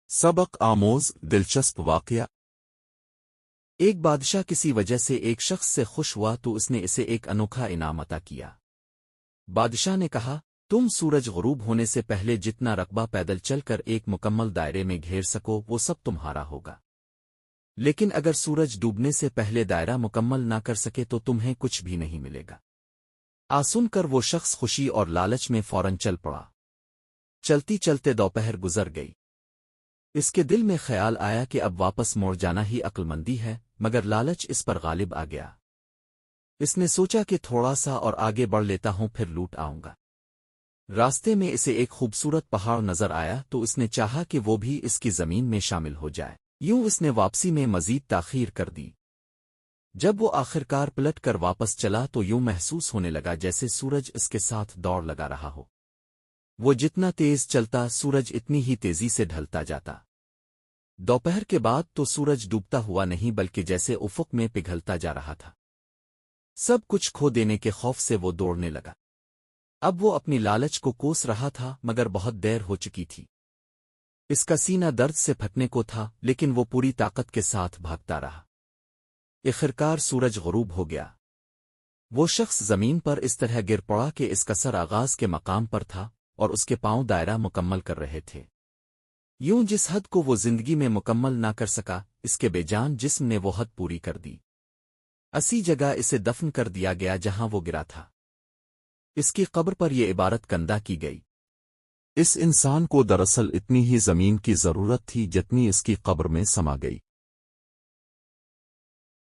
سبق آموز دلچسپ واقعہ۔ ایک بادشاہ کسی وجہ سے ایک شخص سے خوش ہوا تو اس نے اسے ایک انوکھا انعام عطا کیا۔ بادشاہ نے کہا، تم سورج غروب ہونے سے پہلے جتنا رقبہ پیدل چل کر ایک مکمل دائرے میں گھیر سکو وہ سب تمہارا ہوگا، لیکن اگر سورج ڈوبنے سے پہلے دائرہ مکمل نہ کر سکے تو تمہیں کچھ بھی نہیں ملے گا۔ سن کر وہ شخص خوشی اور لالچ میں فوراً چل پڑا۔ چلتی چلتے دوپہر گزر گئی۔ اس کے دل میں خیال آیا کہ اب واپس موڑ جانا ہی عقل مندی ہے، مگر لالچ اس پر غالب آ گیا۔ اس نے سوچا کہ تھوڑا سا اور آگے بڑھ لیتا ہوں پھر لوٹ آؤں گا۔ راستے میں اسے ایک خوبصورت پہاڑ نظر آیا تو اس نے چاہا کہ وہ بھی اس کی زمین میں شامل ہو جائے۔ یوں اس نے واپسی میں مزید تاخیر کر دی۔ جب وہ آخرکار پلٹ کر واپس چلا تو یوں محسوس ہونے لگا جیسے سورج اس کے ساتھ دوڑ لگا رہا ہو۔ وہ جتنا تیز چلتا سورج اتنی ہی تیزی سے ڈھلتا جاتا۔ دوپہر کے بعد تو سورج ڈوبتا ہوا نہیں بلکہ جیسے افق میں پگھلتا جا رہا تھا۔ سب کچھ کھو دینے کے خوف سے وہ دوڑنے لگا۔ اب وہ اپنی لالچ کو کوس رہا تھا مگر بہت دیر ہو چکی تھی۔ اس کا سینہ درد سے پھٹنے کو تھا لیکن وہ پوری طاقت کے ساتھ بھاگتا رہا۔ آخرکار سورج غروب ہو گیا۔ وہ شخص زمین پر اس طرح گر پڑا کہ اس کا سر آغاز کے مقام پر تھا اور اس کے پاؤں دائرہ مکمل کر رہے تھے۔ یوں جس حد کو وہ زندگی میں مکمل نہ کر سکا اس کے بے جان جسم نے وہ حد پوری کر دی۔ اسی جگہ اسے دفن کر دیا گیا جہاں وہ گرا تھا۔ اس کی قبر پر یہ عبارت کندہ کی گئی، اس انسان کو دراصل اتنی ہی زمین کی ضرورت تھی جتنی اس کی قبر میں سما گئی۔